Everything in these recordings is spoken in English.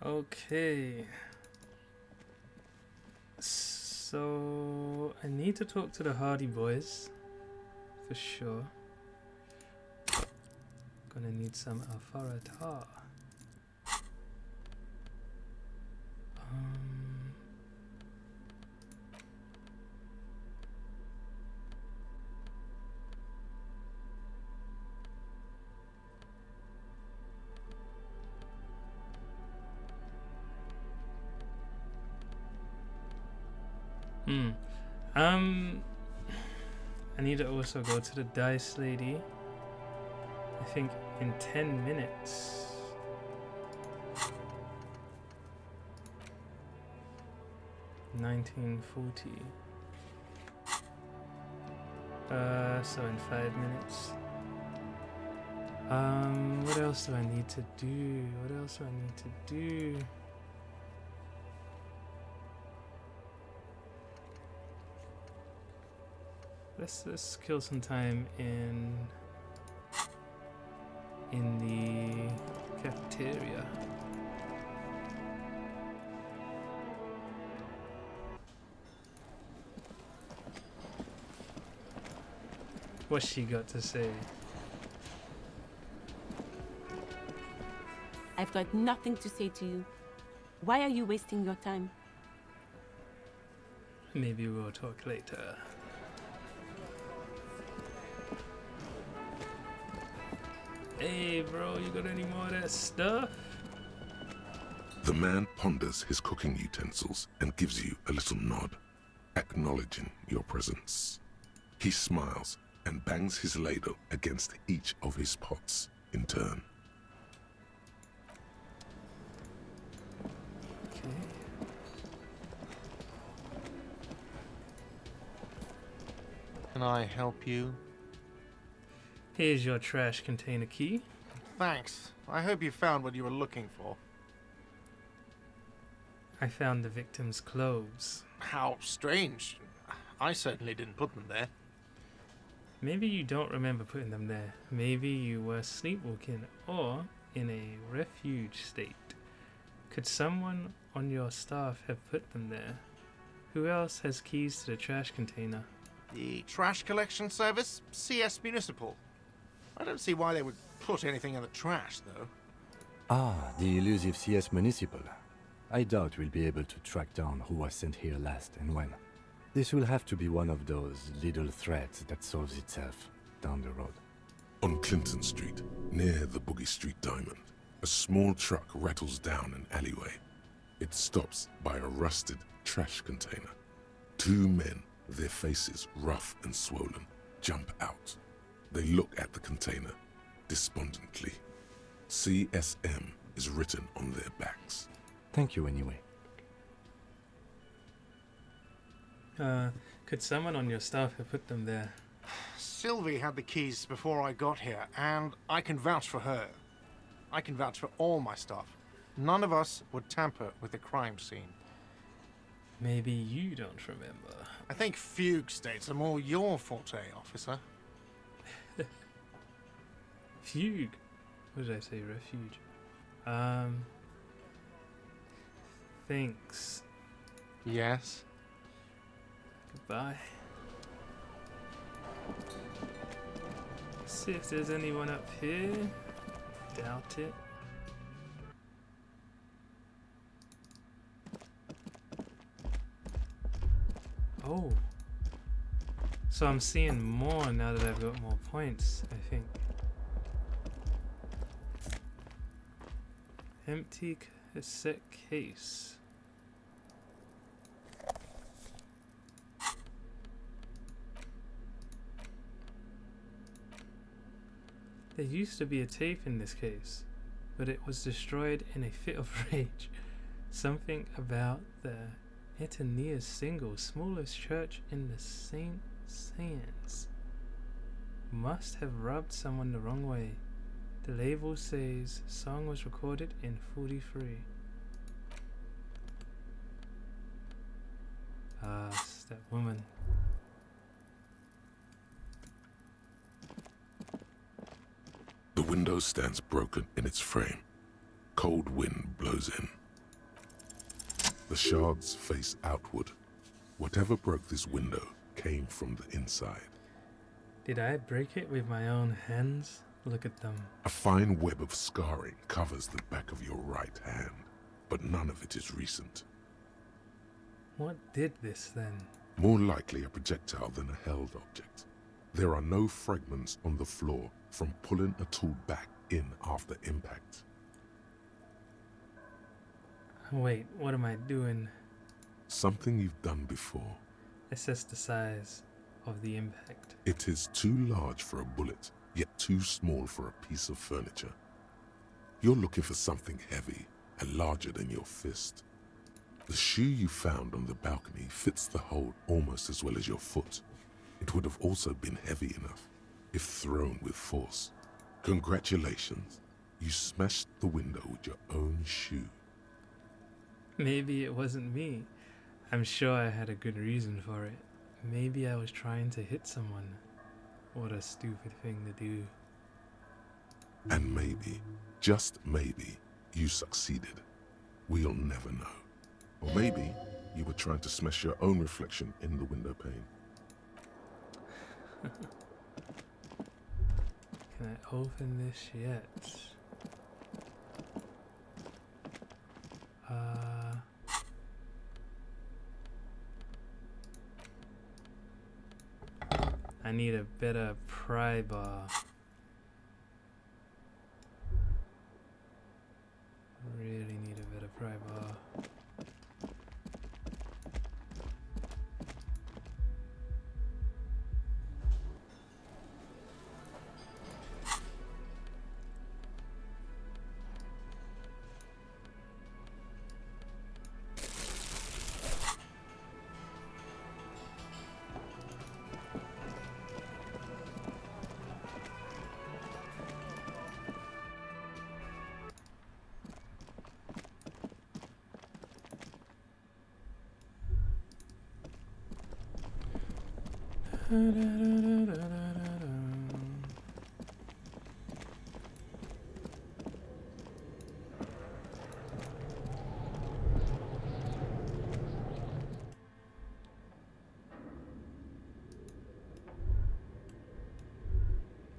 Okay. So I need to talk to the Hardy Boys for sure. Gonna need some Alfarata. I need to also go to the Dice Lady. I think in 10 minutes. $19.40. So in 5 minutes. What else do I need to do? Let's kill some time in the cafeteria. What's she got to say? I've got nothing to say to you. Why are you wasting your time? Maybe we'll talk later. Hey bro, you got any more of that stuff? The man ponders his cooking utensils and gives you a little nod, acknowledging your presence. He smiles and bangs his ladle against each of his pots in turn. Okay. Can I help you? Here's your trash container key. Thanks. I hope you found what you were looking for. I found the victim's clothes. How strange. I certainly didn't put them there. Maybe you don't remember putting them there. Maybe you were sleepwalking or in a refuge state. Could someone on your staff have put them there? Who else has keys to the trash container? The trash collection service? CS Municipal. I don't see why they would put anything in the trash, though. Ah, the elusive CS Municipal. I doubt we'll be able to track down who was sent here last and when. This will have to be one of those little threads that solves itself down the road. On Clinton Street, near the Boogie Street Diamond, a small truck rattles down an alleyway. It stops by a rusted trash container. Two men, their faces rough and swollen, jump out. They look at the container despondently. CSM is written on their backs. Thank you anyway. Could someone on your staff have put them there? Sylvie had the keys before I got here, and I can vouch for her. I can vouch for all my staff. None of us would tamper with the crime scene. Maybe you don't remember. I think fugue states are more your forte, officer. Fugue? What did I say? Refuge. Thanks. Yes? Goodbye. See if there's anyone up here. Doubt it. Oh. So I'm seeing more now that I've got more points, I think. Empty cassette case. There used to be a tape in this case, but it was destroyed in a fit of rage. Something about the Etania's single, smallest church in the St. Sands, must have rubbed someone the wrong way. The label says song was recorded in 43. Ah, it's that woman. The window stands broken in its frame. Cold wind blows in. The shards face outward. Whatever broke this window came from the inside. Did I break it with my own hands? Look at them. A fine web of scarring covers the back of your right hand, but none of it is recent. What did this then? More likely a projectile than a held object. There are no fragments on the floor from pulling a tool back in after impact. Wait, what am I doing? Something you've done before. Assess the size of the impact. It is too large for a bullet, yet too small for a piece of furniture. You're looking for something heavy and larger than your fist. The shoe you found on the balcony fits the hold almost as well as your foot. It would have also been heavy enough if thrown with force. Congratulations, you smashed the window with your own shoe. Maybe it wasn't me. I'm sure I had a good reason for it. Maybe I was trying to hit someone. What a stupid thing to do. And maybe, just maybe, you succeeded. We'll never know. Or maybe you were trying to smash your own reflection in the window pane. Can I open this yet? I need a better pry bar. Really need a better pry bar.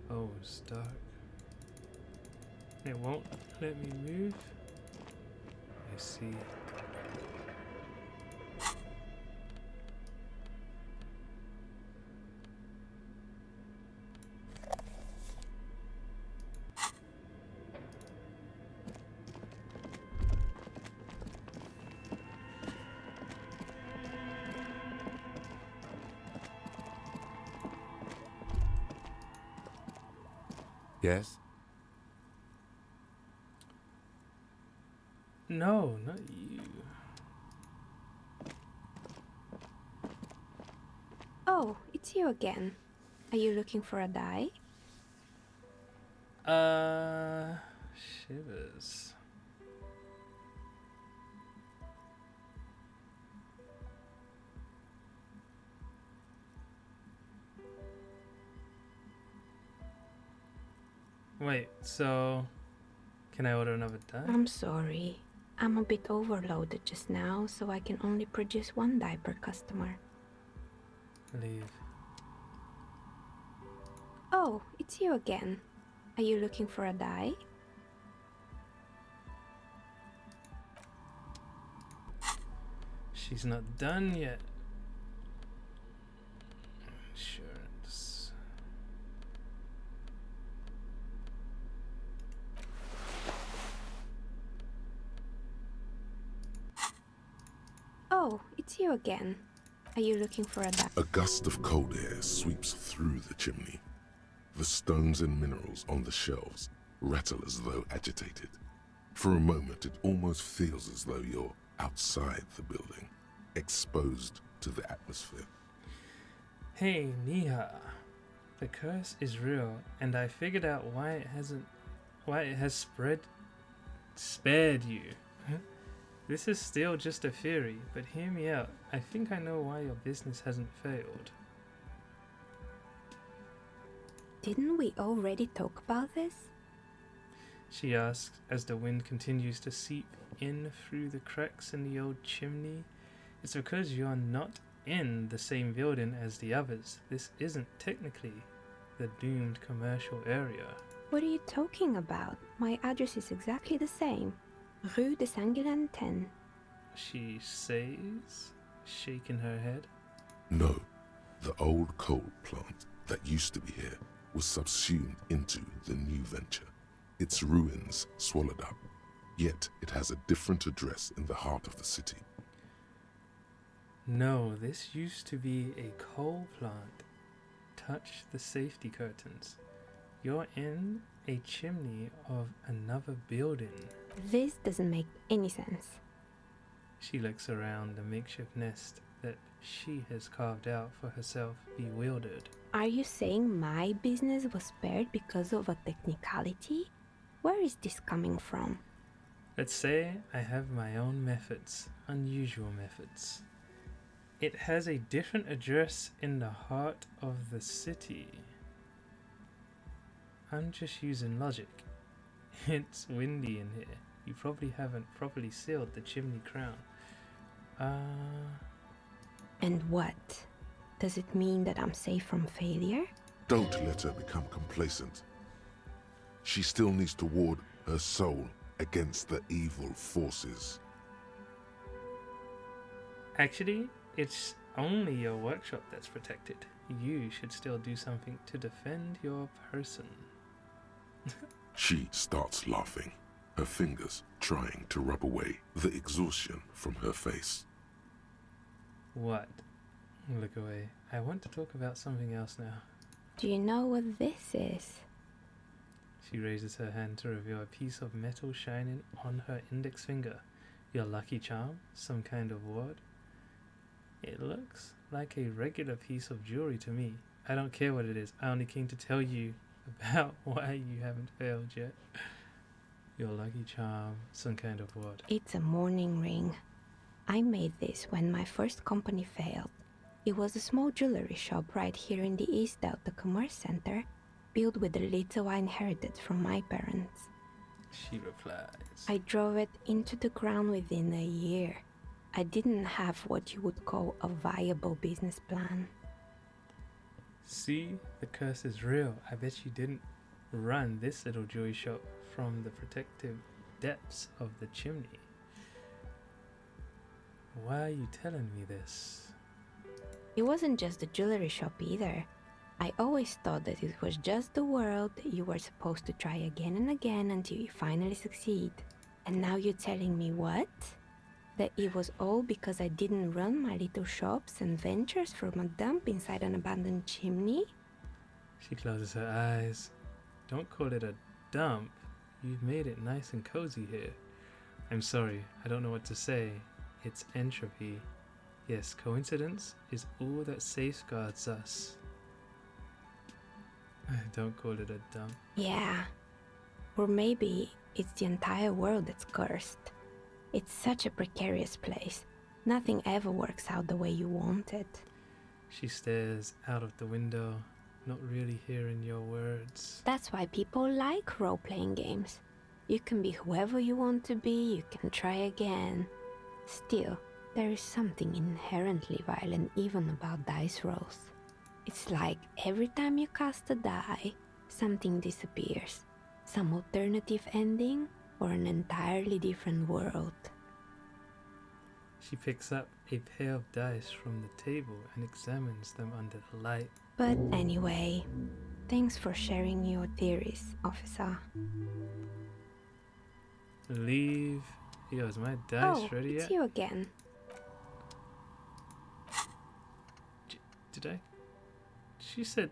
Oh, it's dark. It won't let me move. I see. Yes? No, not you. Oh, it's you again. Are you looking for a die? Shivers. Wait, so can I order another die? I'm sorry. I'm a bit overloaded just now, so I can only produce one die per customer. Leave. Oh, it's you again. Are you looking for a die? She's not done yet. Insurance. Oh, it's you again. Are you looking for a die? A gust of cold air sweeps through the chimney. The stones and minerals on the shelves rattle as though agitated. For a moment, it almost feels as though you're outside the building, exposed to the atmosphere. Hey, Niha. The curse is real, and I figured out why it has spared you. This is still just a theory, but hear me out. I think I know why your business hasn't failed. Didn't we already talk about this? she asks as the wind continues to seep in through the cracks in the old chimney. It's because you're not in the same building as the others. This isn't technically the doomed commercial area. What are you talking about? My address is exactly the same. Rue de Saint-Guilain 10. She says, shaking her head. No, the old coal plant that used to be here was subsumed into the new venture. Its ruins swallowed up, yet it has a different address in the heart of the city. No, this used to be a coal plant. Touch the safety curtains. You're in a chimney of another building. This doesn't make any sense. She looks around the makeshift nest that she has carved out for herself, bewildered. Are you saying my business was spared because of a technicality? Where is this coming from? Let's say I have my own methods, unusual methods. It has a different address in the heart of the city. I'm just using logic. It's windy in here. You probably haven't properly sealed the chimney crown. And what? Does it mean that I'm safe from failure? Don't let her become complacent. She still needs to ward her soul against the evil forces. Actually, it's only your workshop that's protected. You should still do something to defend your person. She starts laughing, her fingers trying to rub away the exhaustion from her face. What? Look away. I want to talk about something else now. Do you know what this is? She raises her hand to reveal a piece of metal shining on her index finger. Your lucky charm? Some kind of ward? It looks like a regular piece of jewelry to me. I don't care what it is. I only came to tell you about why you haven't failed yet. Your lucky charm, some kind of ward. It's a mourning ring. I made this when my first company failed. It was a small jewelry shop right here in the East Delta Commerce Center, built with the little I inherited from my parents. She replies. I drove it into the ground within a year. I didn't have what you would call a viable business plan. See, the curse is real. I bet you didn't run this little jewelry shop from the protective depths of the chimney. Why are you telling me this? It wasn't just a jewelry shop either. I always thought that it was just the world that you were supposed to try again and again until you finally succeed. And now you're telling me what? That it was all because I didn't run my little shops and ventures from a dump inside an abandoned chimney? She closes her eyes. Don't call it a dump. You've made it nice and cozy here. I'm sorry, I don't know what to say. It's entropy. Yes, coincidence is all that safeguards us. Don't call it a dump. Yeah. Or maybe it's the entire world that's cursed. It's such a precarious place. Nothing ever works out the way you want it. She stares out of the window, not really hearing your words. That's why people like role-playing games. You can be whoever you want to be, you can try again. Still, there is something inherently violent even about dice rolls. It's like every time you cast a die, something disappears. Some alternative ending or an entirely different world. She picks up a pair of dice from the table and examines them under the light. But anyway, thanks for sharing your theories, officer. Leave. Yo, is my dice ready it's yet? you again. Did I? She said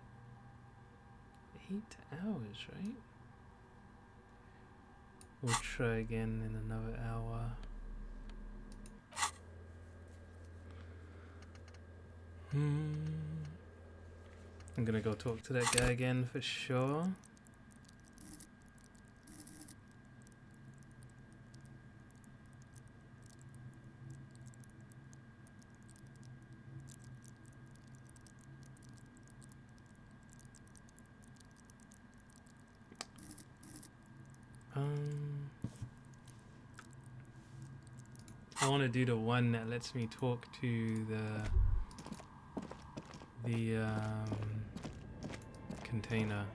8 hours, right? We'll try again in another hour. I'm gonna go talk to that guy again for sure. I want to do the one that lets me talk to the container.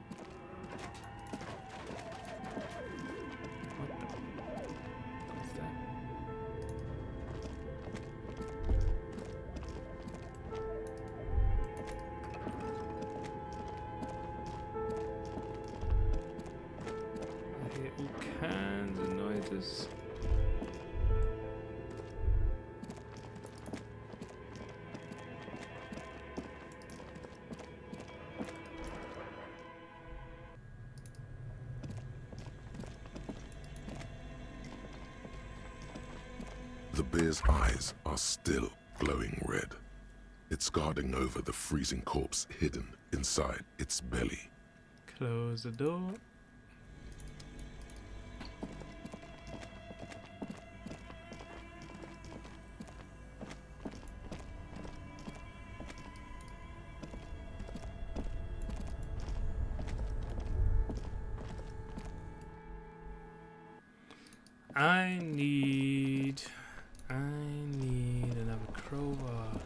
What the? What's that? I hear all kinds of noises. The bear's eyes are still glowing red. It's guarding over the freezing corpse hidden inside its belly. Close the door. I need another crowbar.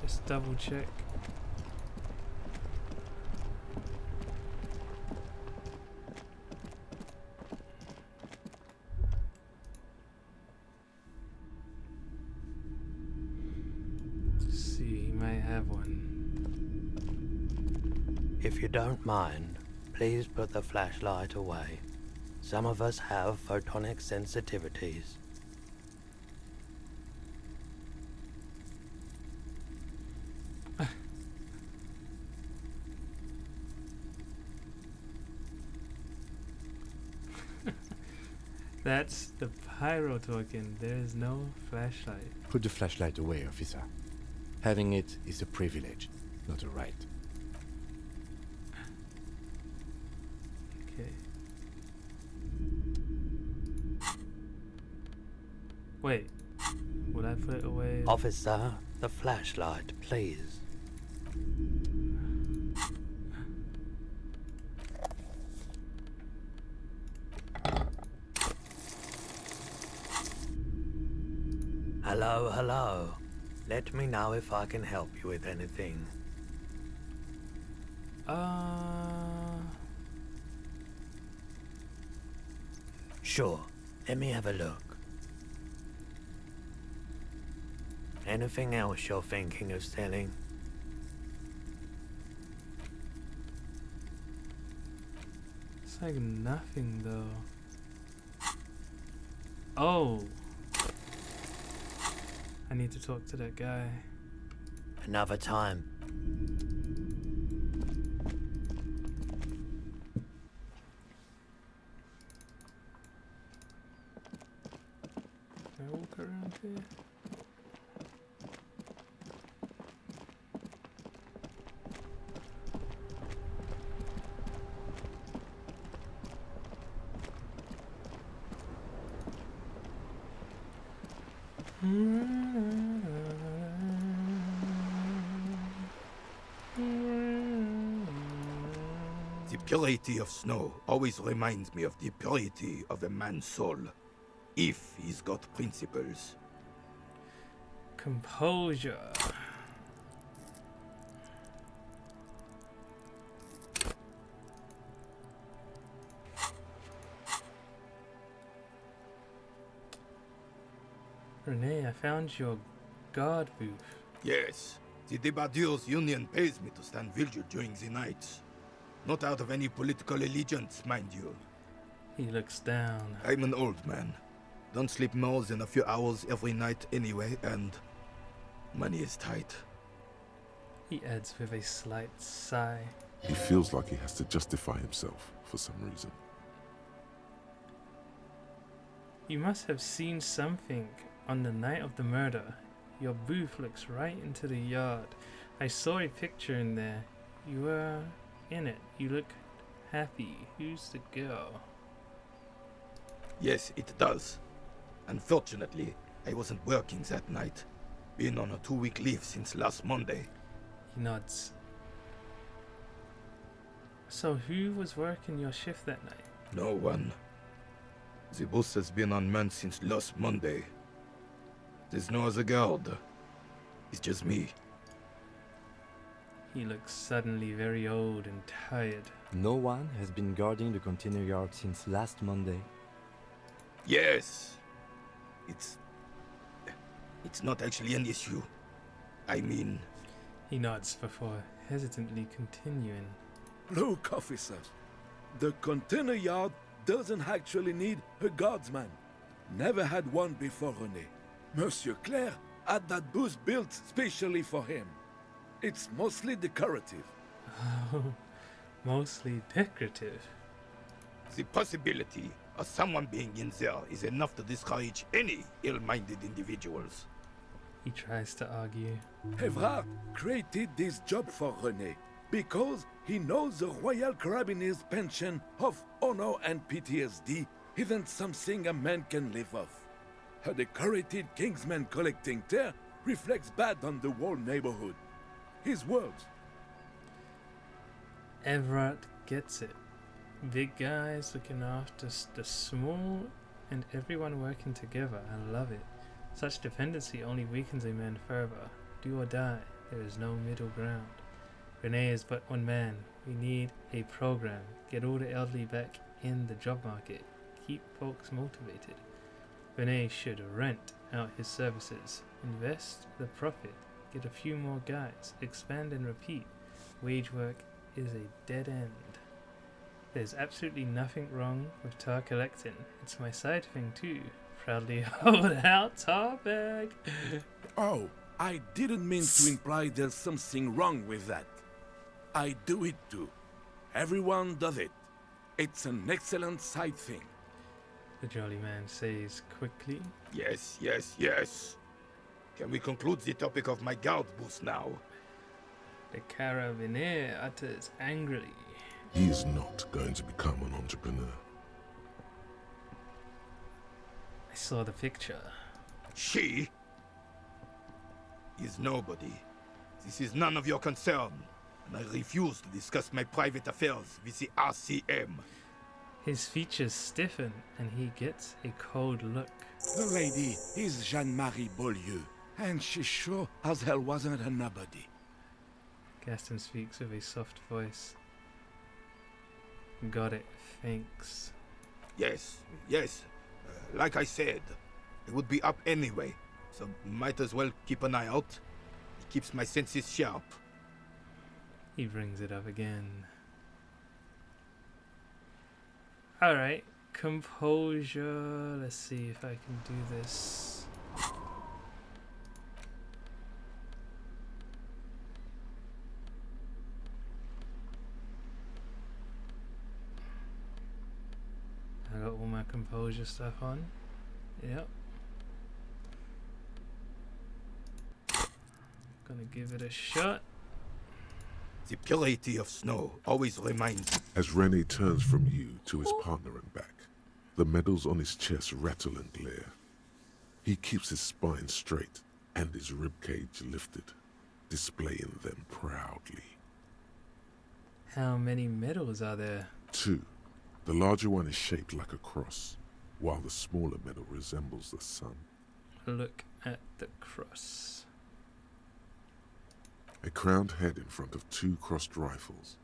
Just double check. Let's see, he might have one. If you don't mind, please put the flashlight away. Some of us have photonic sensitivities. That's the pyro token. There is no flashlight. Put the flashlight away, officer. Having it is a privilege, not a right. Okay. Wait. Would I put it away? Officer, the flashlight, please. Hello, hello. Let me know if I can help you with anything. Sure, let me have a look. Anything else you're thinking of selling? It's like nothing though. Oh. I need to talk to that guy. Another time. Can I walk around here? The purity of snow always reminds me of the purity of a man's soul, if he's got principles. Composure. Renee, I found your guard booth. Yes, the Debardeurs Union pays me to stand vigil during the nights. Not out of any political allegiance, mind you. He looks down. I'm an old man. Don't sleep more than a few hours every night anyway, and money is tight. He adds with a slight sigh. He feels like he has to justify himself for some reason. You must have seen something on the night of the murder. Your booth looks right into the yard. I saw a picture in there. You were in it. You look happy. Who's the girl? Yes, it does. Unfortunately, I wasn't working that night. Been on a 2-week leave since last Monday. He nods. So who was working your shift that night? No one. The bus has been unmanned since last Monday. There's no other guard. It's just me. He looks suddenly very old and tired. No one has been guarding the container yard since last Monday. Yes. It's not actually an issue. I mean... He nods before hesitantly continuing. Look, officers. The container yard doesn't actually need a guardsman. Never had one before René. Monsieur Claire had that booth built specially for him. It's mostly decorative. Oh, mostly decorative. The possibility of someone being in there is enough to discourage any ill-minded individuals. He tries to argue. Evrard created this job for René because he knows the Royal Carabiniers' pension of honor and PTSD isn't something a man can live off. A decorated Kingsman collecting tear reflects bad on the whole neighborhood. His words. Everett gets it. Big guys looking after the small and everyone working together. I love it. Such dependency only weakens a man further. Do or die. There is no middle ground. René is but one man. We need a program. Get all the elderly back in the job market. Keep folks motivated. René should rent out his services. Invest the profit. Get a few more guys. Expand and repeat. Wage work is a dead end. There's absolutely nothing wrong with tar collecting. It's my side thing too. Proudly hold out tar bag. Oh, I didn't mean to imply there's something wrong with that. I do it too. Everyone does it. It's an excellent side thing. The jolly man says quickly. Yes, yes, yes. Can we conclude the topic of my guard booth now? The carabinier utters angrily. He is not going to become an entrepreneur. I saw the picture. She is nobody. This is none of your concern, and I refuse to discuss my private affairs with the RCM. His features stiffen and he gets a cold look. The lady is Jeanne-Marie Beaulieu, and she sure as hell wasn't a nobody. Gaston speaks with a soft voice. Got it, thanks. Yes, yes. Like I said, it would be up anyway, so might as well keep an eye out. It keeps my senses sharp. He brings it up again. Alright, composure. Let's see if I can do this. I got all my composure stuff on. Yep. Gonna give it a shot. The purity of snow always reminds... As René turns from you to his partner and back, the medals on his chest rattle and glare. He keeps his spine straight and his ribcage lifted, displaying them proudly. How many medals are there? 2. The larger one is shaped like a cross, while the smaller medal resembles the sun. Look at the cross. A crowned head in front of 2 crossed rifles.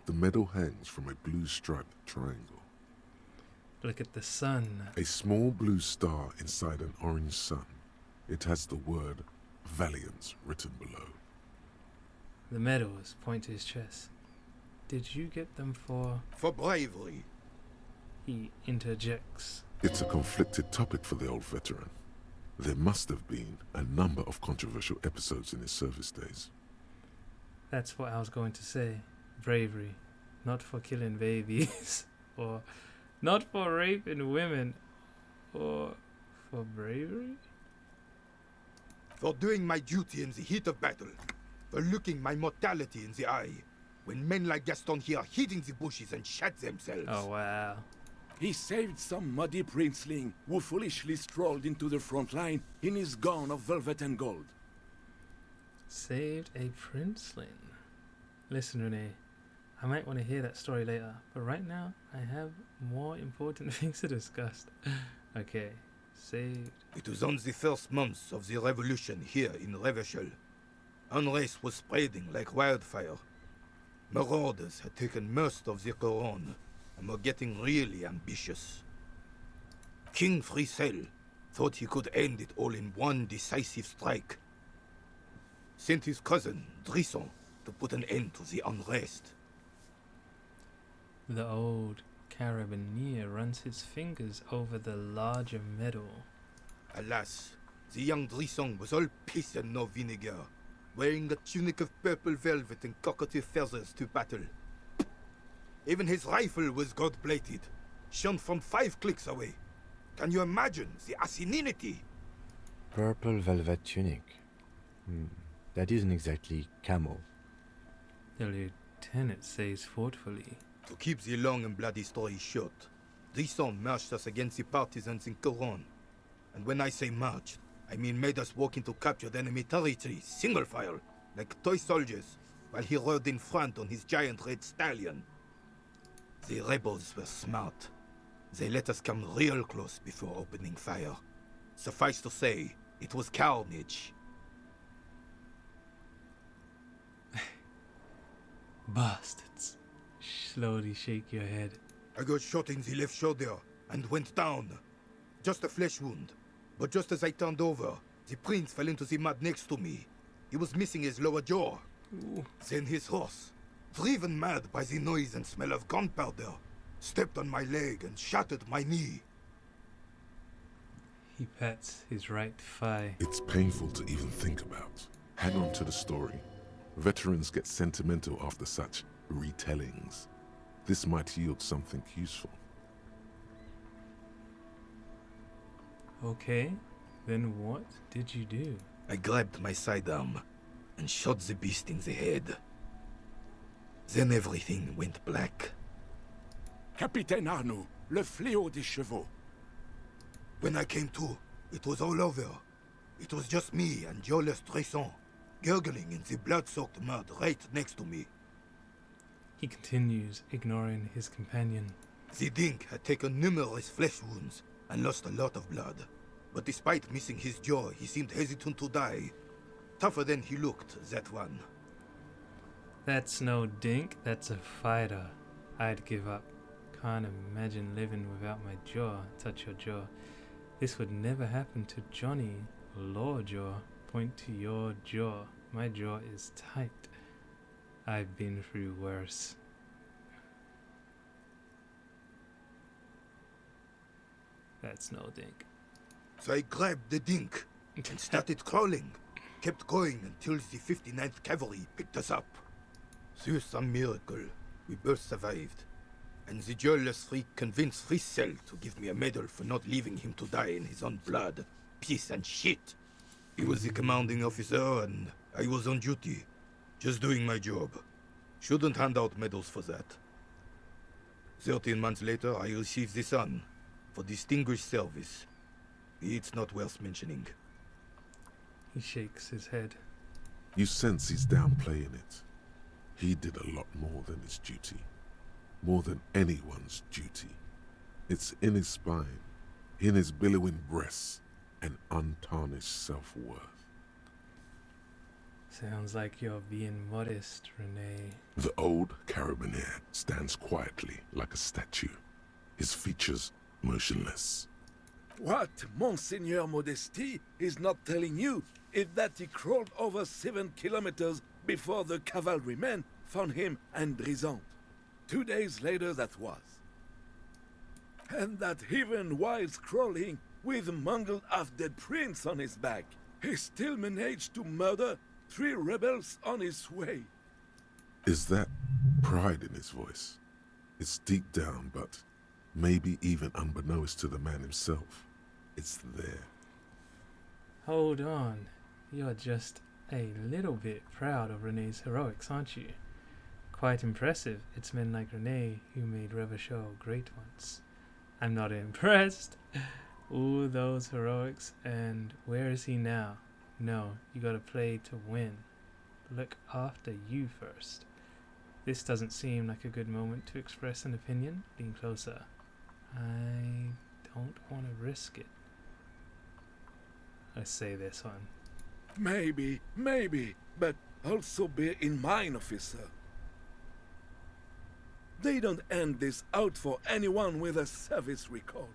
The medal hangs from a blue striped triangle. Look at the sun. A small blue star inside an orange sun. It has the word Valiant written below. The medals point to his chest. Did you get them for... For bravery. He interjects. It's a conflicted topic for the old veteran. There must have been a number of controversial episodes in his service days. That's what I was going to say. Bravery. Not for killing babies. Or not for raping women. Or for bravery? For doing my duty in the heat of battle. For looking my mortality in the eye. When men like Gaston here hid in the bushes and shot themselves. Oh, wow. He saved some muddy princeling who foolishly strolled into the front line in his gown of velvet and gold. Saved a princeling. Listen, René. I might want to hear that story later, but right now I have more important things to discuss. Okay, saved. It was on the first months of the revolution here in Revachol. Unrest was spreading like wildfire. Marauders had taken most of the Couronne and were getting really ambitious. King Frisel thought he could end it all in one decisive strike. Sent his cousin, Drisson, to put an end to the unrest. The old carabinier runs his fingers over the larger medal. Alas, the young Drisson was all piss and no vinegar, wearing a tunic of purple velvet and cockatiel feathers to battle. Even his rifle was gold-plated, shone from 5 clicks away. Can you imagine the asininity? Purple velvet tunic. That isn't exactly camo. The lieutenant says thoughtfully. To keep the long and bloody story short, Drisson marched us against the partisans in Couronne. And when I say marched, I mean made us walk into captured enemy territory, single file, like toy soldiers, while he rode in front on his giant red stallion. The rebels were smart. They let us come real close before opening fire. Suffice to say, it was carnage. Bastards. Slowly shake your head. I got shot in the left shoulder and went down. Just a flesh wound. But just as I turned over, the prince fell into the mud next to me. He was missing his lower jaw. Ooh. Then his horse, driven mad by the noise and smell of gunpowder, stepped on my leg and shattered my knee. He pats his right thigh. It's painful to even think about. Hang on to the story. Veterans get sentimental after such retellings. This might yield something useful. Okay, then what did you do? I grabbed my sidearm and shot the beast in the head. Then everything went black. Capitaine Arnoux, le fléau des chevaux. When I came to, it was all over. It was just me and Jolas Tresson, gurgling in the blood-soaked mud right next to me. He continues, ignoring his companion. The Dink had taken numerous flesh wounds and lost a lot of blood. But despite missing his jaw, he seemed hesitant to die. Tougher than he looked, that one. That's no dink, that's a fighter. I'd give up. Can't imagine living without my jaw. Touch your jaw. This would never happen to Johnny. Jaw. Point to your jaw. My jaw is tight. I've been through worse. That's no dink. So I grabbed the Dink and started crawling. Kept going until the 59th Cavalry picked us up. Through some miracle, we both survived. And the jealous freak convinced Frisel to give me a medal for not leaving him to die in his own blood. Piece and shit. He was the commanding officer and I was on duty. Just doing my job. Shouldn't hand out medals for that. 13 months later, I received the Sun for distinguished service. It's not worth mentioning. He shakes his head. You sense he's downplaying it. He did a lot more than his duty. More than anyone's duty. It's in his spine, in his billowing breasts, and untarnished self-worth. Sounds like you're being modest, Renee. The old carabinier stands quietly like a statue, his features motionless. What Monseigneur Modesty is not telling you is that he crawled over 7 kilometers before the cavalrymen found him and Drisson. 2 days later that was. And that even while crawling with a mangled half-dead prince on his back, he still managed to murder 3 rebels on his way. Is that pride in his voice? It's deep down, but maybe even unbeknownst to the man himself, it's there. Hold on. You're just a little bit proud of Renee's heroics, aren't you? Quite impressive. It's men like Renee who made Revachol great once. I'm not impressed. All those heroics, and where is he now? No, you gotta play to win. Look after you first. This doesn't seem like a good moment to express an opinion. Lean closer. I don't want to risk it. Let's say this one. Maybe, but also bear in mind, officer. They don't hand this out for anyone with a service record.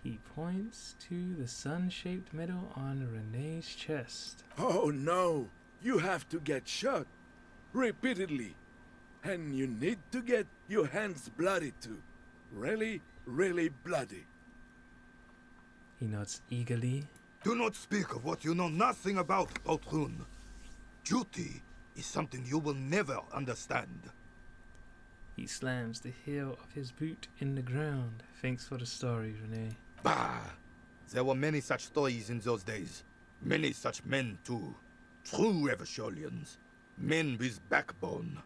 He points to the sun-shaped medal on Renee's chest. Oh no, you have to get shot. Repeatedly. And you need to get your hands bloody too. Really, really bloody. He nods eagerly. Do not speak of what you know nothing about, Outrun. Duty is something you will never understand. He slams the heel of his boot in the ground. Thanks for the story, Renee. Bah! There were many such stories in those days. Many such men, too. True Eversholians. Men with backbone.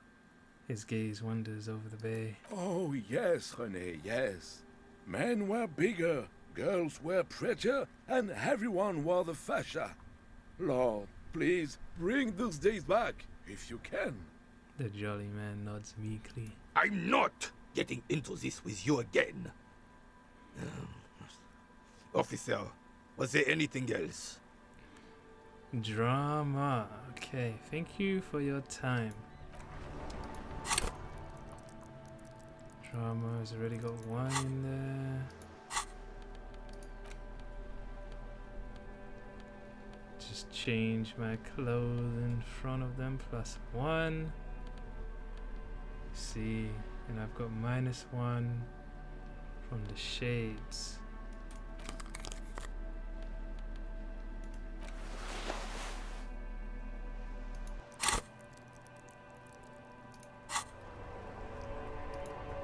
His gaze wanders over the bay. Oh yes, René, yes. Men were bigger, girls were prettier, and everyone wore the fascia. Lord, please bring those days back, if you can. The jolly man nods meekly. I'm not getting into this with you again. Officer, was there anything else? Drama. Okay, thank you for your time. Drama has already got one in there. Just change my clothes in front of them, +1. See, and I've got -1 from the shades.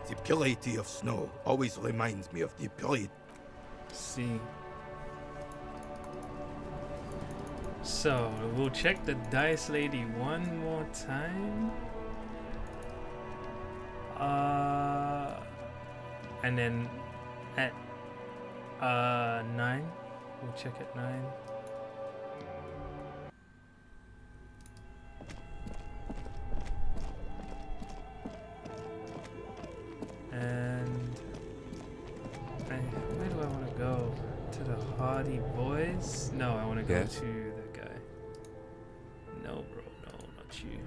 The purity of snow always reminds me of the purity. See. So, we'll check the dice lady one more time. And then at 9, we'll check at 9. And where do I want to go? To the Hardy Boys? No, I want to go Yes? to the guy. No, bro, no, not you.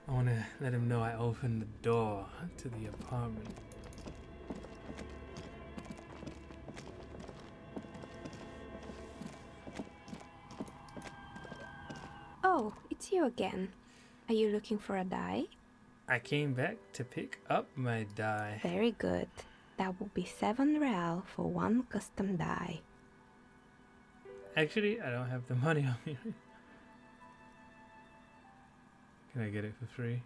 I want to let him know I opened the door to the apartment. Oh, it's you again. Are you looking for a die? I came back to pick up my die. Very good. That will be 7 real for 1 custom die. Actually, I don't have the money on me. Can I get it for free?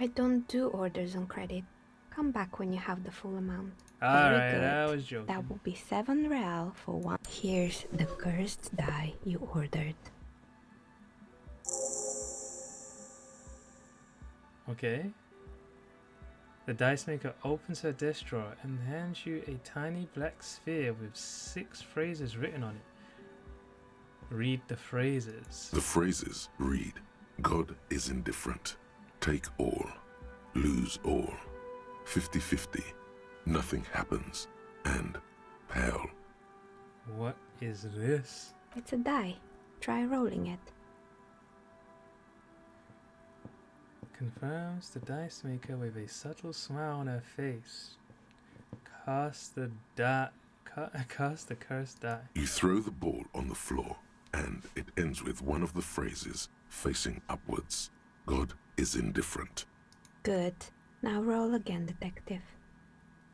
I don't do orders on credit. Come back when you have the full amount. Alright, good. I was joking. That will be 7 real for 1. Here's the cursed die you ordered. Okay. The dice maker opens her desk drawer and hands you a tiny black sphere with 6 phrases written on it. Read the phrases. The phrases read, God is indifferent. Take all. Lose all. 50-50. Nothing happens. And pale. What is this? It's a die. Try rolling it. Confirms the dice maker with a subtle smile on her face. Cast the cursed die. You throw the ball on the floor, and it ends with one of the phrases facing upwards. God is indifferent. Good. Now roll again, detective.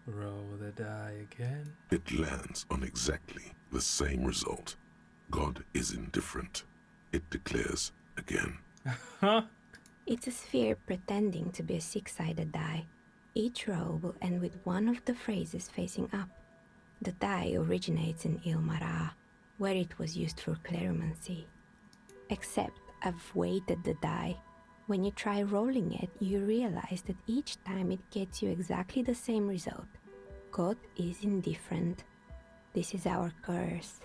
Roll the die again. It lands on exactly the same result. God is indifferent. It declares again. Huh? It's a sphere pretending to be a 6-sided die. Each roll will end with one of the phrases facing up. The die originates in Ilmara, where it was used for cleromancy. Except I've weighted the die. When you try rolling it, you realize that each time it gets you exactly the same result. God is indifferent. This is our curse.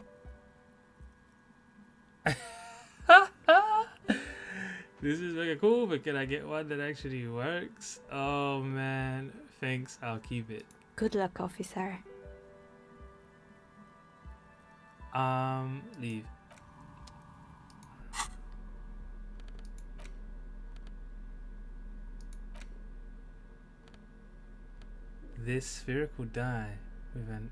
This is mega cool, but can I get one that actually works? Oh man, thanks, I'll keep it. Good luck, officer. Leave. This spherical die with an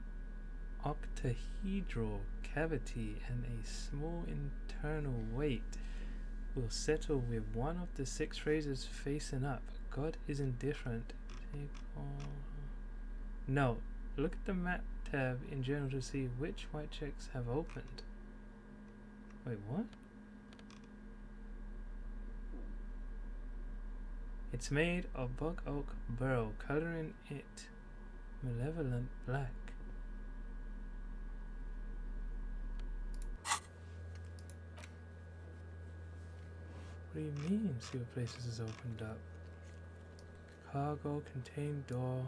octahedral cavity and a small internal weight will settle with one of the 6 phrases facing up. God is indifferent. No, look at the map tab in general to see which white checks have opened. Wait, what? It's made of bug oak burl, coloring it malevolent black. What do you mean? See what places is opened up. Cargo contained door.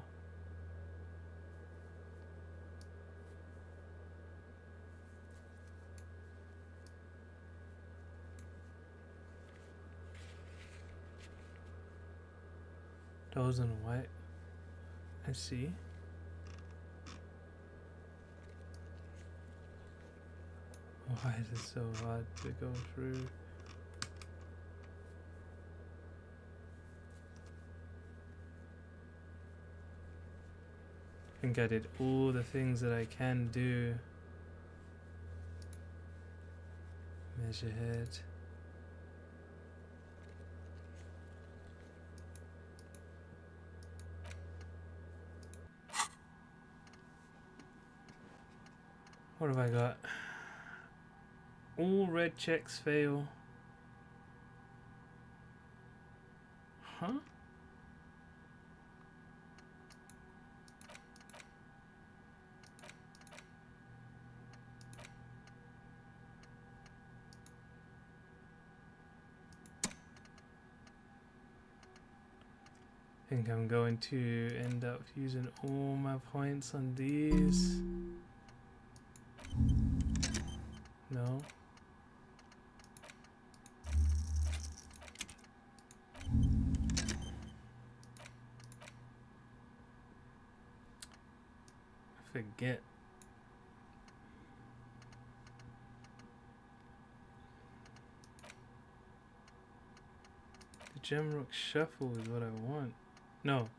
Those in white. I see. Why is it so hard to go through? I think I did all the things that I can do. Measure head. What have I got? All red checks fail. Huh? I think I'm going to end up using all my points on these. No. I forget. The Gemrock Shuffle is what I want. No.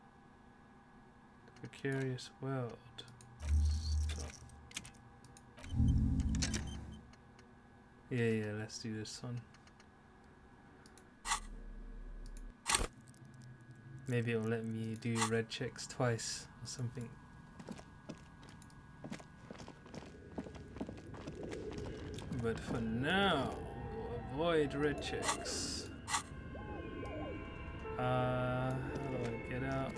The Precarious World. Stop. Yeah, let's do this one. Maybe it'll let me do red checks twice or something. But for now, we'll avoid red checks. How do I get out?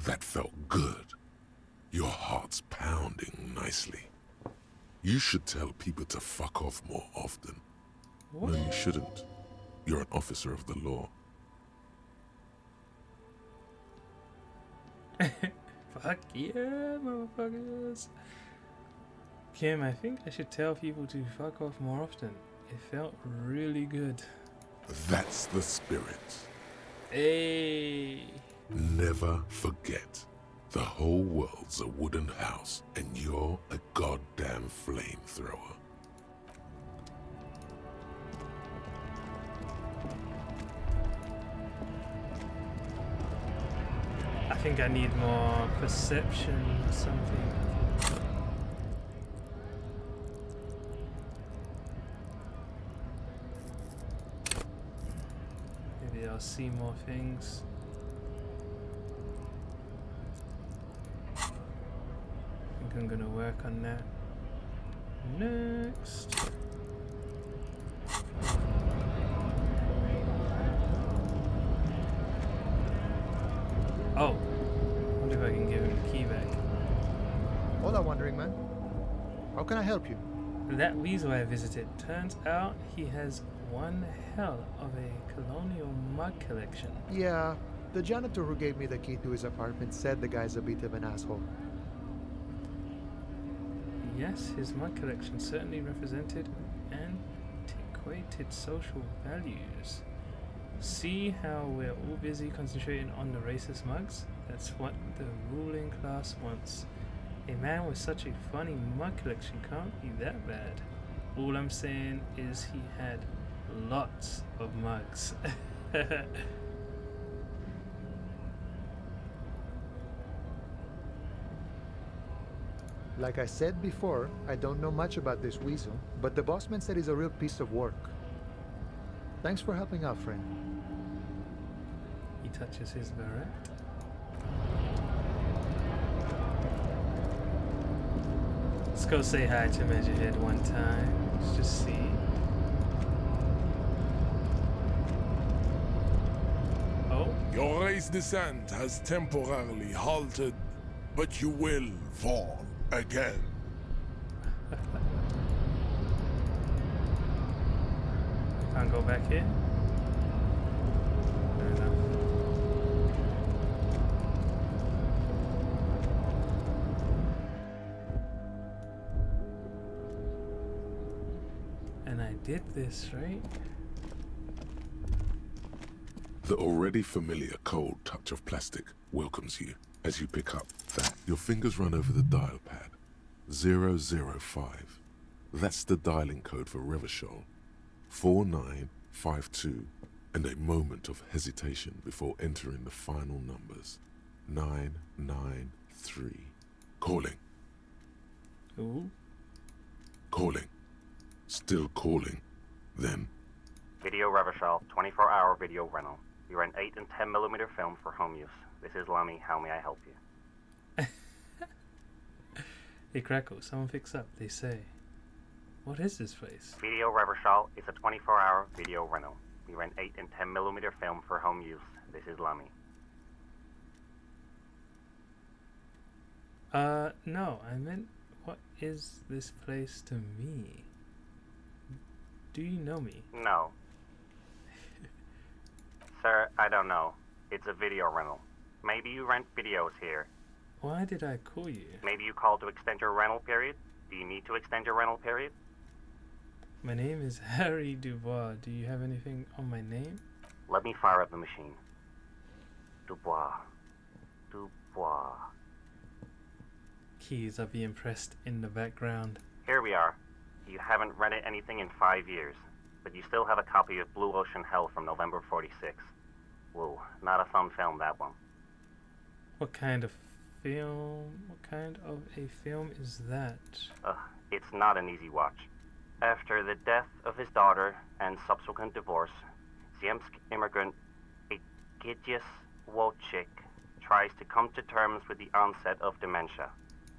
That felt good. Your heart's pounding nicely. You should tell people to fuck off more often. What? No, you shouldn't. You're an officer of the law. Fuck yeah, motherfuckers. Kim, I think I should tell people to fuck off more often. It felt really good. That's the spirit. Hey. Never forget, the whole world's a wooden house, and you're a goddamn flamethrower. I think I need more perception or something. Maybe I'll see more things. I think I'm gonna work on that next. Oh, I wonder if I can give him the key back. Hola, wandering man. How can I help you? That weasel I visited, turns out he has one hell of a colonial mug collection. Yeah, the janitor who gave me the key to his apartment said the guy's a bit of an asshole. Yes, his mug collection certainly represented antiquated social values. See how we're all busy concentrating on the racist mugs? That's what the ruling class wants. A man with such a funny mug collection can't be that bad. All I'm saying is he had lots of mugs. Like I said before, I don't know much about this weasel, but the bossman said he's a real piece of work. Thanks for helping out, friend. He touches his beret. Let's go say hi to Measurehead one time. Let's just see. Oh. Your race descent has temporarily halted, but you will fall again. Can't go back here? Fair enough. And I did this, right? The already familiar cold touch of plastic welcomes you as you pick up that. Your fingers run over the dial pad. 005. That's the dialing code for Revachol. 4952. And a moment of hesitation before entering the final numbers. 993. Calling. Ooh. Calling. Still calling. Then. Video Revachol, 24-hour video rental. You rent 8 and 10 millimeter film for home use. This is Lamy. How may I help you? Hey Crackle, someone picks up. They say, what is this place? Video Revachol is a 24-hour video rental. We rent 8 and 10 millimeter film for home use. This is Lamy. No, I meant, what is this place to me? Do you know me? No. Sir, I don't know. It's a video rental. Maybe you rent videos here. Why did I call you? Maybe you called to extend your rental period? Do you need to extend your rental period? My name is Harry Dubois. Do you have anything on my name? Let me fire up the machine. Dubois. Dubois. Keys are being pressed in the background. Here we are. You haven't rented anything in 5 years, but you still have a copy of Blue Ocean Hell from November '46. Whoa, not a fun film, that one. What kind of film? What kind of a film is that? It's not an easy watch. After the death of his daughter and subsequent divorce, Ziemsk immigrant Egidius Wojcik tries to come to terms with the onset of dementia.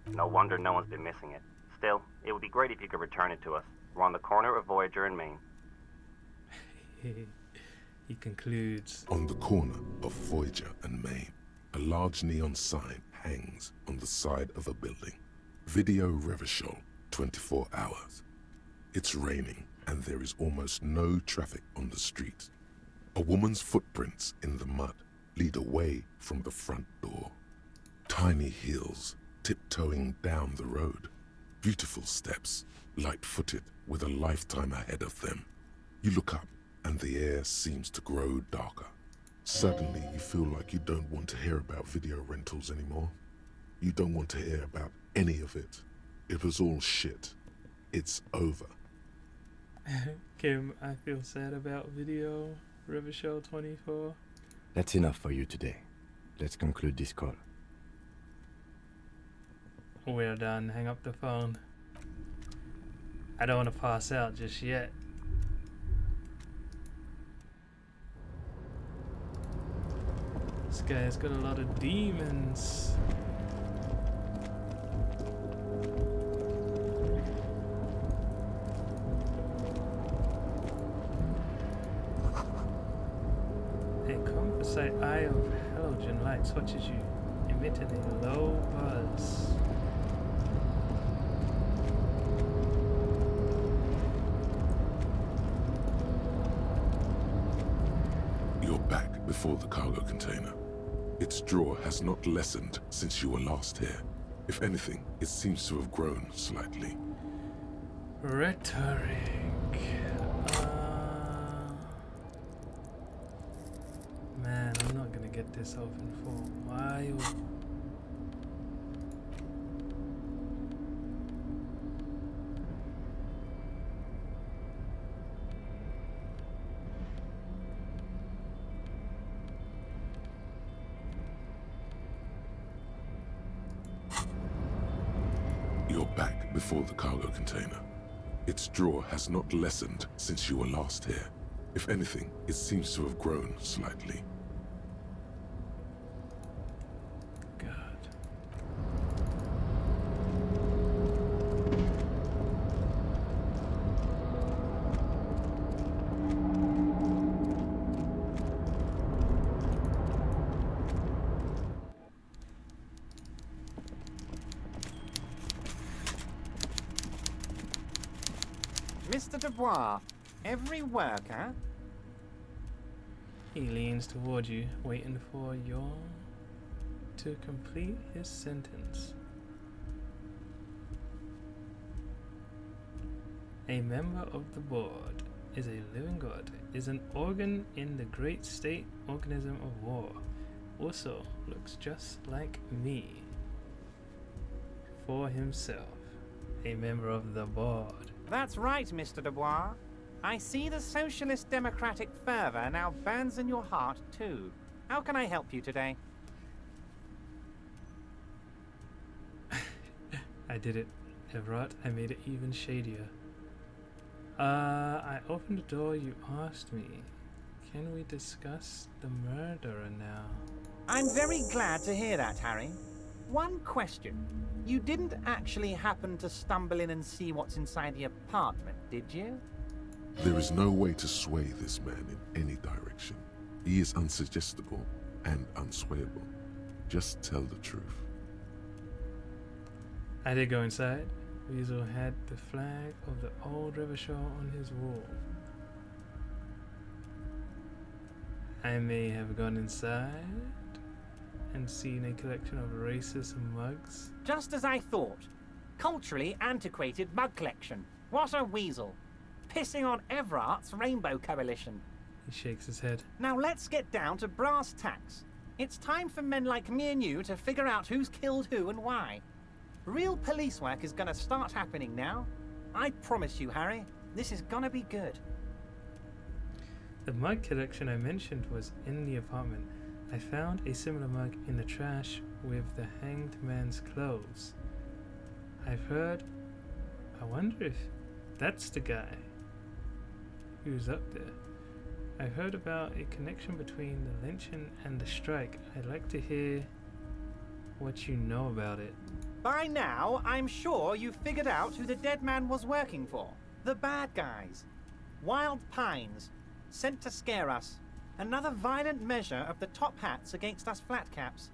No wonder no one's been missing it. Still, it would be great if you could return it to us. We're on the corner of Voyager and Maine. He concludes. On the corner of Voyager and Maine, a large neon sign hangs on the side of a building. Video Revachol, 24 hours. It's raining and there is almost no traffic on the street. A woman's footprints in the mud lead away from the front door. Tiny heels tiptoeing down the road. Beautiful steps, light-footed with a lifetime ahead of them. You look up and the air seems to grow darker. Suddenly you feel like you don't want to hear about video rentals anymore. You don't want to hear about any of it. It was all shit. It's over. Kim, I feel sad about Video Revachol 24. That's enough for you today. Let's conclude this call. We're done. Hang up the phone. I don't want to pass out just yet. This guy's got a lot of demons. A composite eye of halogen light swatches you, emitting a low buzz. You're back before the cargo container. Its draw has not lessened since you were last here. If anything, it seems to have grown slightly. Rhetoric. Man, I'm not gonna get this open for a while. You're back before the cargo container. Its draw has not lessened since you were last here. If anything, it seems to have grown slightly. God. Mr. Dubois, every worker... He leans toward you, waiting for your to complete his sentence. A member of the board is a living god, is an organ in the great state organism of war. Also looks just like me. For himself, a member of the board. That's right, Mr. Dubois. I see the socialist democratic fervor now burns in your heart, too. How can I help you today? I did it, Everett. I made it even shadier. I opened the door you asked me. Can we discuss the murderer now? I'm very glad to hear that, Harry. One question. You didn't actually happen to stumble in and see what's inside the apartment, did you? There is no way to sway this man in any direction. He is unsuggestible and unswayable. Just tell the truth. I did go inside. Weasel had the flag of the old river shore on his wall. I may have gone inside and seen a collection of racist mugs. Just as I thought. Culturally antiquated mug collection. What a weasel. Pissing on Everart's Rainbow Coalition. He shakes his head. Now let's get down to brass tacks. It's time for men like me and you to figure out who's killed who and why. Real police work is gonna start happening now. I promise you, Harry, this is gonna be good. The mug collection I mentioned was in the apartment. I found a similar mug in the trash with the hanged man's clothes. I've heard... I wonder if that's the guy who's up there. I've heard about a connection between the lynching and the strike. I'd like to hear what you know about it. By now, I'm sure you've figured out who the dead man was working for. The bad guys. Wild Pines. Sent to scare us. Another violent measure of the top hats against us flatcaps.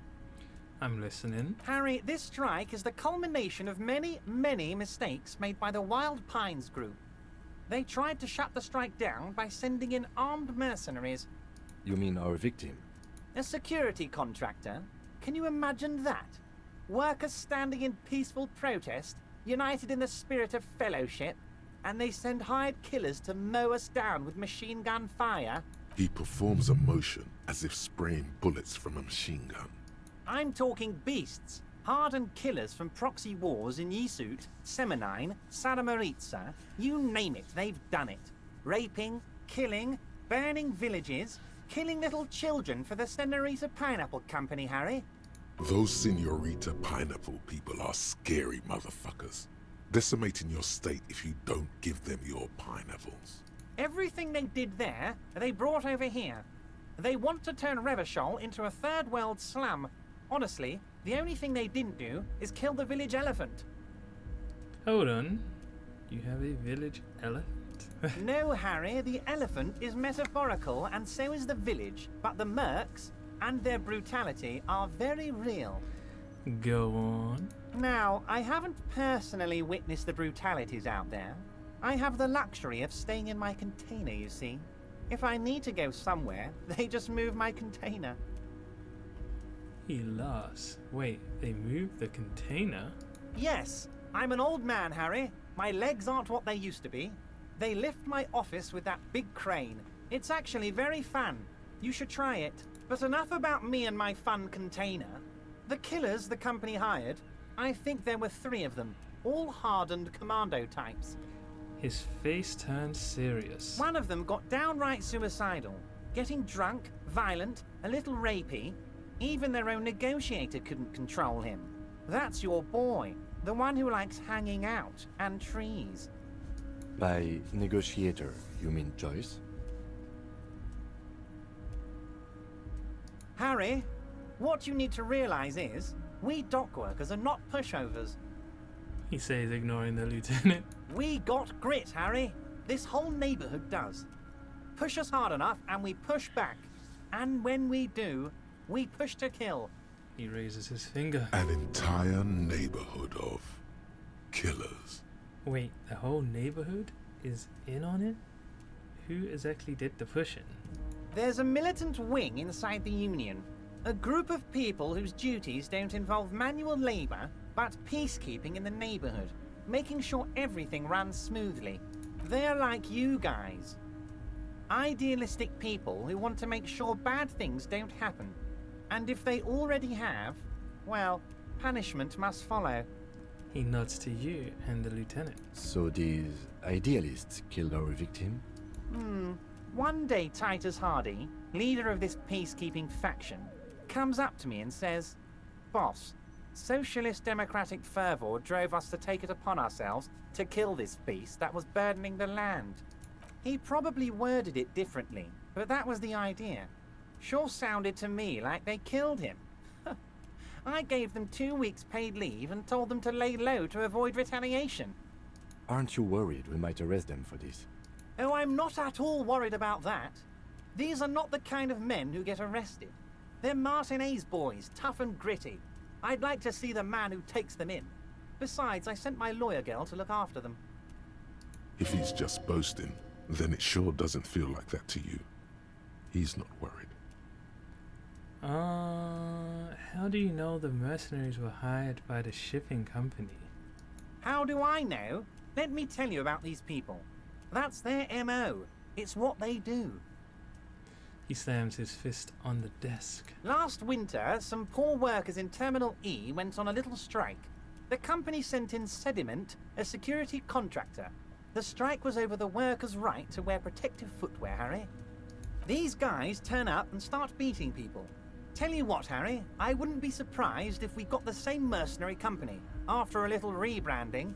I'm listening. Harry, this strike is the culmination of many, many mistakes made by the Wild Pines group. They tried to shut the strike down by sending in armed mercenaries. You mean our victim? A security contractor? Can you imagine that? Workers standing in peaceful protest, united in the spirit of fellowship, and they send hired killers to mow us down with machine gun fire? He performs a motion as if spraying bullets from a machine gun. I'm talking beasts. Hardened killers from proxy wars in Yisut, Semenine, Saramaritsa, you name it, they've done it. Raping, killing, burning villages, Killing little children for the Senorita Pineapple Company, Harry. Those Senorita Pineapple people are scary motherfuckers. Decimating your state if you don't give them your pineapples. Everything they did there, they brought over here. They want to turn Revachol into a third world slum. Honestly, the only thing they didn't do is kill the village elephant. Hold on. You have a village elephant? No, Harry, the elephant is metaphorical and so is the village, but the mercs and their brutality are very real. Go on. Now, I haven't personally witnessed the brutalities out there. I have the luxury of staying in my container, you see. If I need to go somewhere, they just move my container. He laughs. Wait, they moved the container? Yes, I'm an old man, Harry. My legs aren't what they used to be. They lift my office with that big crane. It's actually very fun. You should try it. But enough about me and my fun container. The killers the company hired, I think there were 3 of them, all hardened commando types. His face turned serious. One of them got downright suicidal, getting drunk, violent, a little rapey. Even their own negotiator couldn't control him. That's your boy, the one who likes hanging out and trees. By negotiator, you mean Joyce? Harry, what you need to realize is, we dock workers are not pushovers. He says, ignoring the lieutenant. We got grit, Harry. This whole neighborhood does. Push us hard enough and we push back. And when we do, we push to kill. He raises his finger. An entire neighborhood of killers. Wait, the whole neighborhood is in on it? Who exactly did the pushing? There's a militant wing inside the Union. A group of people whose duties don't involve manual labor, but peacekeeping in the neighborhood, making sure everything runs smoothly. They're like you guys. Idealistic people who want to make sure bad things don't happen. And if they already have, well, punishment must follow. He nods to you and the lieutenant. So these idealists killed our victim? One day Titus Hardy, leader of this peacekeeping faction, comes up to me and says, "Boss, socialist democratic fervor drove us to take it upon ourselves to kill this beast that was burdening the land." He probably worded it differently, but that was the idea. Sure sounded to me like they killed him. I gave them 2 weeks paid leave and told them to lay low to avoid retaliation. Aren't you worried we might arrest them for this? Oh, I'm not at all worried about that. These are not the kind of men who get arrested. They're Martinez boys, tough and gritty. I'd like to see the man who takes them in. Besides, I sent my lawyer girl to look after them. If he's just boasting, then it sure doesn't feel like that to you. He's not worried. How do you know the mercenaries were hired by the shipping company? How do I know? Let me tell you about these people. That's their MO. It's what they do. He slams his fist on the desk. Last winter, some poor workers in Terminal E went on a little strike. The company sent in Sediment, a security contractor. The strike was over the workers' right to wear protective footwear, Harry. These guys turn up and start beating people. Tell you what, Harry, I wouldn't be surprised if we got the same mercenary company after a little rebranding.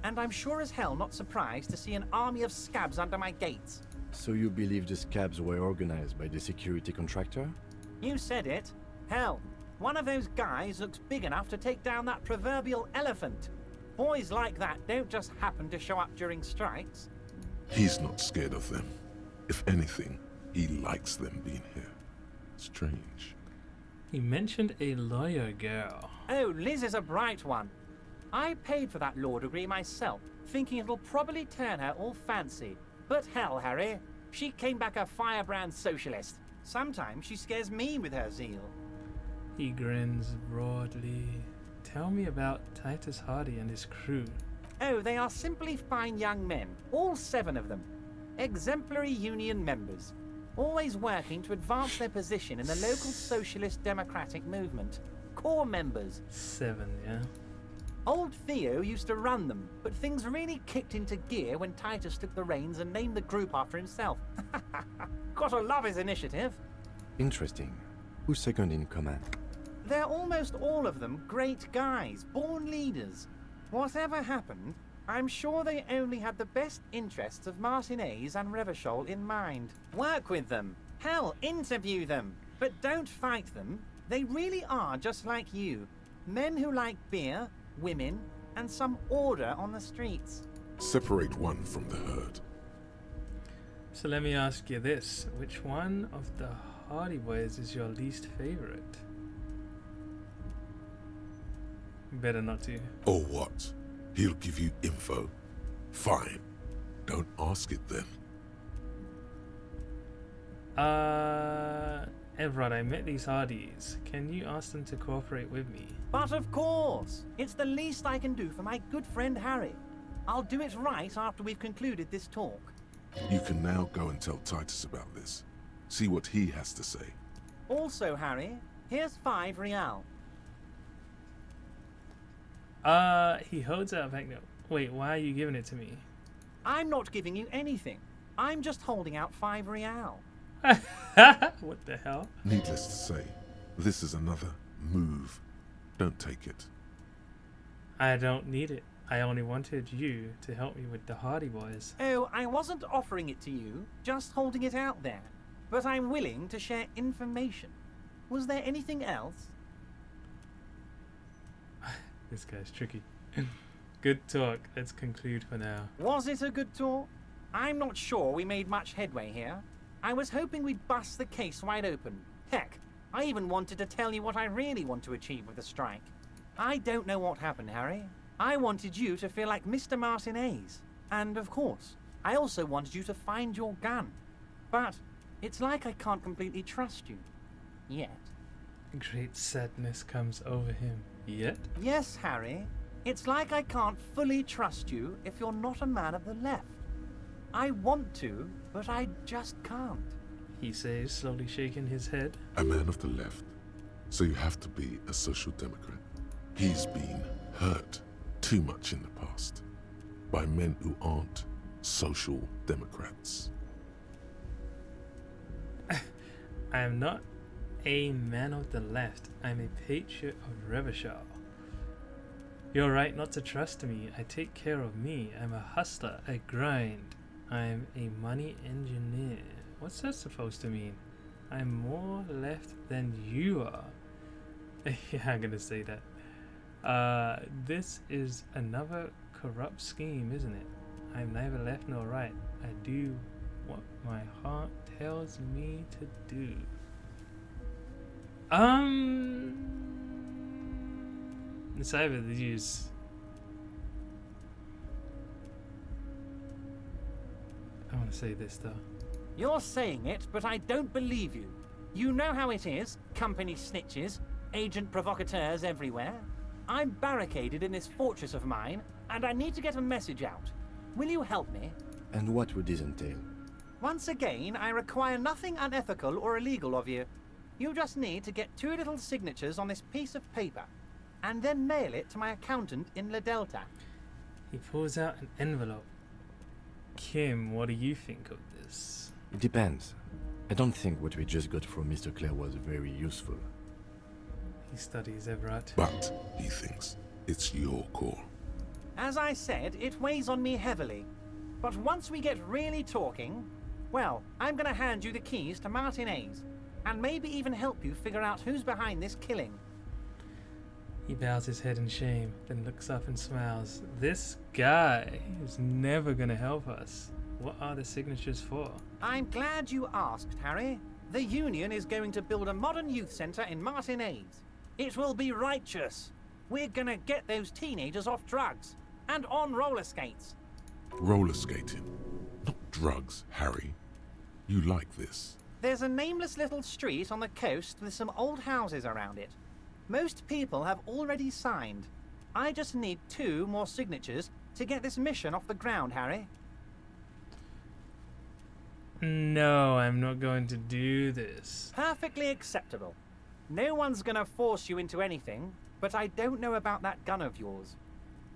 And I'm sure as hell not surprised to see an army of scabs under my gates. So you believe the scabs were organized by the security contractor? You said it. Hell, one of those guys looks big enough to take down that proverbial elephant. Boys like that don't just happen to show up during strikes. He's not scared of them. If anything, he likes them being here. Strange. He mentioned a lawyer girl. Oh, Liz is a bright one. I paid for that law degree myself, thinking it'll probably turn her all fancy. But hell, Harry, she came back a firebrand socialist. Sometimes she scares me with her zeal. He grins broadly. Tell me about Titus Hardy and his crew. Oh, they are simply fine young men, all 7 of them. Exemplary union members, always working to advance their position in the local socialist democratic movement. Core members. 7, yeah? Old Theo used to run them, but things really kicked into gear when Titus took the reins and named the group after himself. Gotta love his initiative. Interesting. Who's second in command? They're almost all of them great guys, born leaders. Whatever happened, I'm sure they only had the best interests of Martinez and Revachol in mind. Work with them. Hell, interview them. But don't fight them. They really are just like you. Men who like beer, women, and some order on the streets. Separate one from the herd. So let me ask you this. Which one of the Hardy Boys is your least favorite? Better not to. Or what? He'll give you info. Fine. Don't ask it then. Evrod, I met these Hardys. Can you ask them to cooperate with me? But of course! It's the least I can do for my good friend Harry. I'll do it right after we've concluded this talk. You can now go and tell Titus about this. See what he has to say. Also, Harry, here's 5 real. He holds out a banknote. Wait, why are you giving it to me? I'm not giving you anything. I'm just holding out 5 real. What the hell? Needless to say, this is another move. Don't take it. I don't need it. I only wanted you to help me with the Hardy Boys. Oh, I wasn't offering it to you, just holding it out there. But I'm willing to share information. Was there anything else? This guy's tricky. Good talk. Let's conclude for now. Was it a good talk? I'm not sure we made much headway here. I was hoping we'd bust the case wide open. Heck, I even wanted to tell you what I really want to achieve with the strike. I don't know what happened, Harry. I wanted you to feel like Mr. Martinez. And of course, I also wanted you to find your gun. But it's like I can't completely trust you. Yet. Great sadness comes over him. Yet? Yes, Harry. It's like I can't fully trust you if you're not a man of the left. I want to, but I just can't. He says, slowly shaking his head. A man of the left. So you have to be a social democrat. He's been hurt too much in the past by men who aren't social democrats. I am not a man of the left. I'm a patriot of Revachol. You're right not to trust me. I take care of me. I'm a hustler. I grind. I'm a money engineer. What's that supposed to mean? I'm more left than you are. Yeah, I'm gonna say that. This is another corrupt scheme, isn't it? I'm neither left nor right. I do what my heart tells me to do. It's either these. I want to say this though. You're saying it, but I don't believe you. You know how it is, company snitches, agent provocateurs everywhere. I'm barricaded in this fortress of mine, and I need to get a message out. Will you help me? And what would this entail? Once again, I require nothing unethical or illegal of you. You just need to get 2 little signatures on this piece of paper, and then mail it to my accountant in La Delta. He pulls out an envelope. Kim, what do you think of this? It depends. I don't think what we just got from Mr. Clare was very useful. He studies Everett. But, he thinks, it's your call. As I said, it weighs on me heavily. But once we get really talking, well, I'm gonna hand you the keys to Martinez, and maybe even help you figure out who's behind this killing. He bows his head in shame, then looks up and smiles. This guy is never gonna help us. What are the signatures for? I'm glad you asked, Harry. The Union is going to build a modern youth centre in Martinez. It will be righteous. We're gonna get those teenagers off drugs and on roller skates. Roller skating. Not drugs, Harry. You like this. There's a nameless little street on the coast with some old houses around it. Most people have already signed. I just need 2 more signatures to get this mission off the ground, Harry. No, I'm not going to do this. Perfectly acceptable. No one's gonna force you into anything, but I don't know about that gun of yours.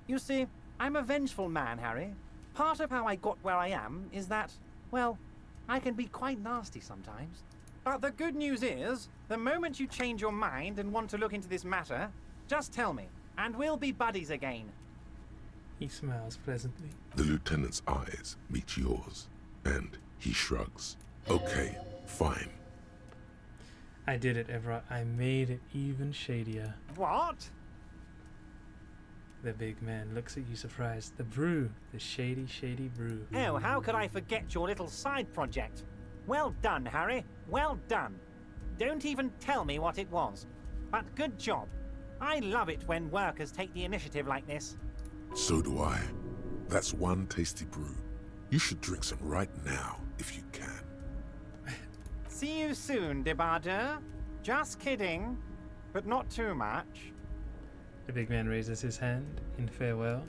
You see, I'm a vengeful man, Harry. Part of how I got where I am is that, well, I can be quite nasty sometimes. But the good news is, the moment you change your mind and want to look into this matter, just tell me, and we'll be buddies again. He smiles pleasantly. The lieutenant's eyes meet yours, and he shrugs. Okay, fine. I did it, Everett. I made it even shadier. What? The big man looks at you surprised. The brew. The shady, shady brew. Oh, how could I forget your little side project? Well done, Harry. Well done. Don't even tell me what it was. But good job. I love it when workers take the initiative like this. So do I. That's one tasty brew. You should drink some right now, if you can. See you soon, Debardeur. Just kidding. But not too much. The big man raises his hand in farewell